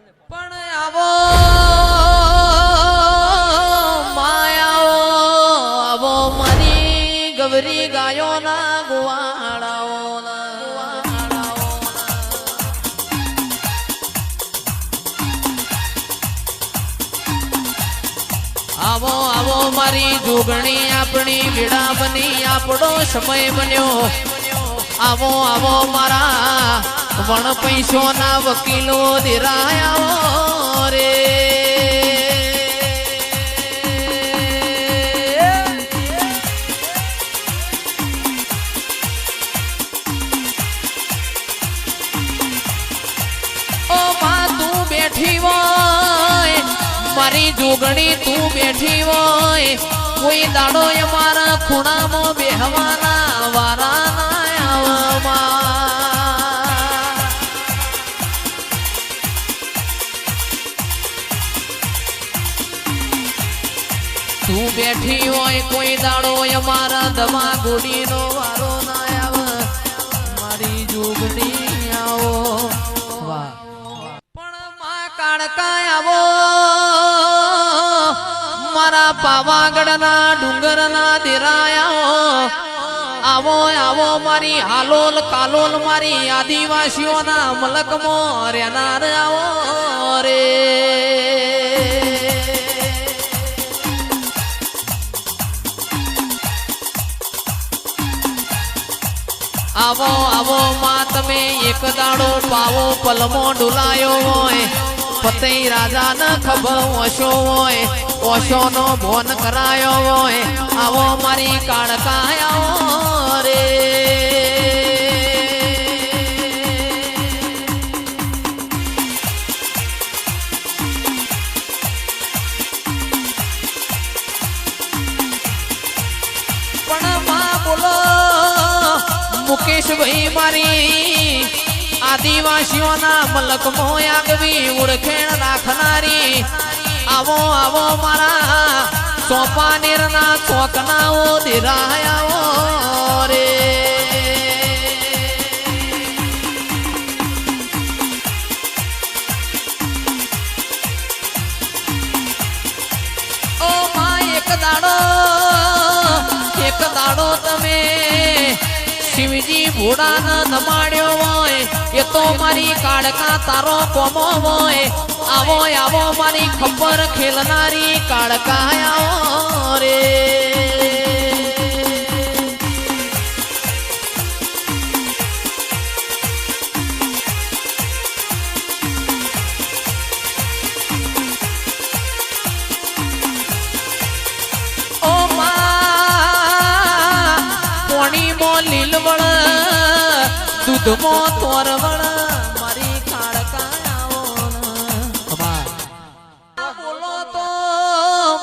પણ આવો માયાઓ આવો મારી ગવરી ગાયોના ગુવાળાઓ આવો આવો મારી જોગણી આપણી વેડા બની આપણો સમય બન્યો આવો આવો મારા વણ પૈસો ના વકીલો દેરાયા રે ઓ માં તું બેઠી હોય મારી જોગણી તું બેઠી હોય કોઈ દાડો અમારા ખૂણામાં બેહવાના વારા ના આવવા તું બેઠી હોય કોઈ દાડો અમારા દવા ગોડીનો વારો ના આવે મારી જોગણી આવો વાહ પણ માં કાળકા આવો મારા પાવાગઢના ડુંગરના દેરાયા આવો આવો મારી હાલોલ કાલોલ મારી આદિવાસીઓના મલકમાં રહેનાર આવો રે આવો આવો માં તમે એક દાડો પાવો પલમો ડુલાયો હોય પતઈ રાજા ન ખબર ઓશો હોય ઓશો નો ભોન કરાયો હોય આવો મારી કાળકાયા રે પણ માં બોલો મુકેશભાઈ મારી આદિવાસીઓના મલક મોયાગવી ઓળખેણ રાખનારી આવો આવો મારા સોપાનેરના ચોકનાઓ દેરાયાઓ રે ઓ માં એક દાડો તમે શિવજી ભોળાને નમાડ્યો હોય એ તો મારી કાળકા તારો કોમો હોય આવો આવો મારી ખબર ખેલનારી કાળકા આવો રે ઓ માં પોણીમાં લીલવળ દૂધમાં તોરવળ મારી કાળકા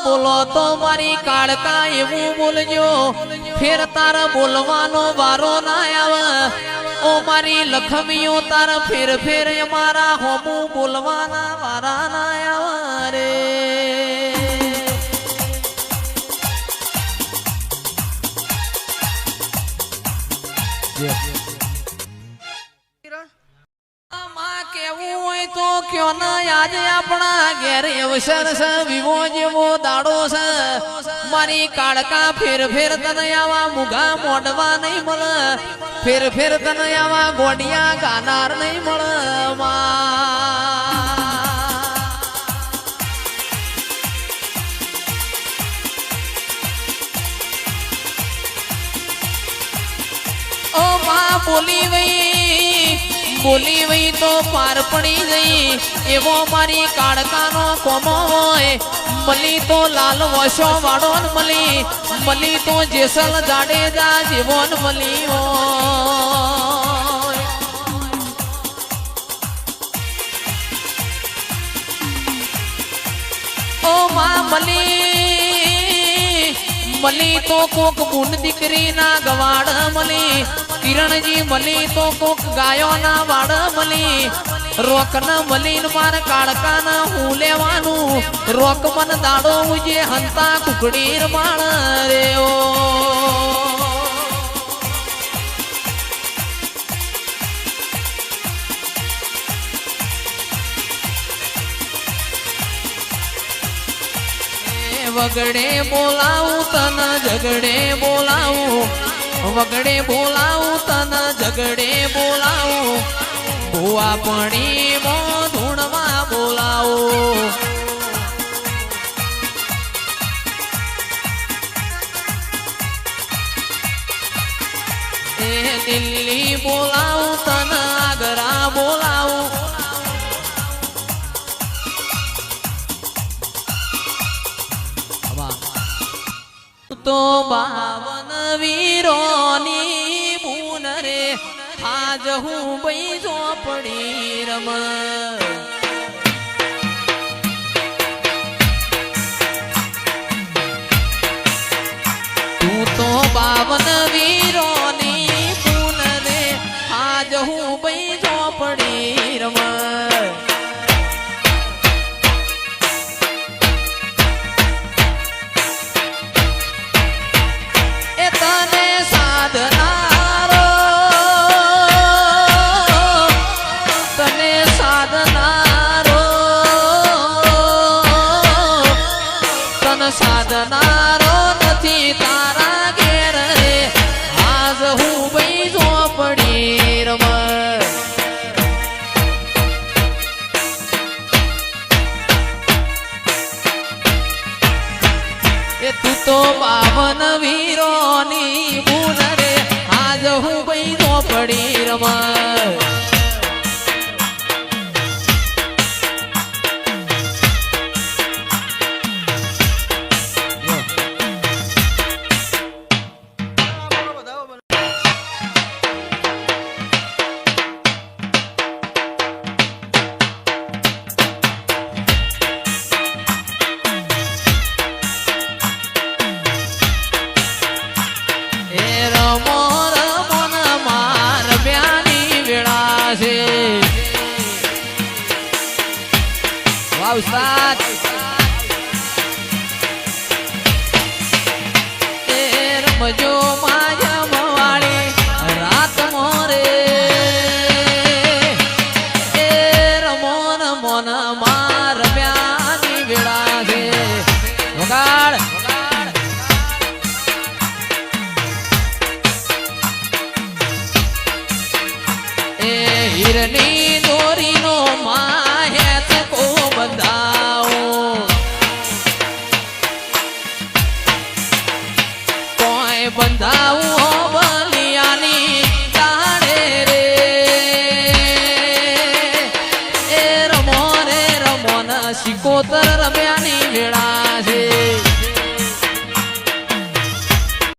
બોલો તો મારી કાળકા એવું બોલજો ફેર તારા બોલવાનો વારો ના આવે ઓ મારી લખમીઓ તારા ફેર ફેર અમારા હોમું બોલવાના વારા ના આવે રે કેવું હોય તો ક્યો ના આજે આપણા ઘેર અવસર છે વિવો જેવો દાડો છે મારી કાળકા ફેર ફેર તને આવા મુગા મોડવા નહીં મળે ફેર ફેર તને આવા ગોડિયા ગાનાર નહીં મળે ઓ માં બોલી વઈ તો પાર પડી ગઈ એવો મારી કાળકાનો કોમો હોય મલી તો લાલ વશો વાળો મલી તો જેસલ જાડેજા જેવો મલી હોય ઓ માં મલી તો કોક બુન દીકરી ના ગવાડ મલી કિરણજી મલી તો કોક ગાયો ના વાડ મલી રોક ન મલીન માર કાળકા ના હું લેવાનું રોક મન દાડો ઉજે હંતા કુકડી રમાણ રે ઓ વગડે બોલાવું તન ઝગડે બોલાવું વગડે બોલાવું તન ઝગડે બોલાવું ભુવા પણી મો ધૂણમાં બોલાવું એ દિલ્હી બોલાવું તન આગ્રા બોલાવું તો 52 વીરોની બૂન રે આજ હું બૈજો પડી રમ તું તો 52 વીરોની બૂન રે આજ હું બૈજો પડી રમ સાધનારો નથી તારા ઘેર રે આજ હું બૈજો પડી રમ એ તું તો 52 વીરોની બૂન રે આજ હું બૈજો પડી રમ ઉસ્તાદ એ રમજો માયા મવાળી રાત મોરે એ રમો રમોન માર બ્યાની વેળા છે વગાડ એ હિરની દોરીનો માહે બંધાવો કોઈ બંધાવું બલિયાની તાળે રે એ રમો રે રમો ન શિકોતર રમે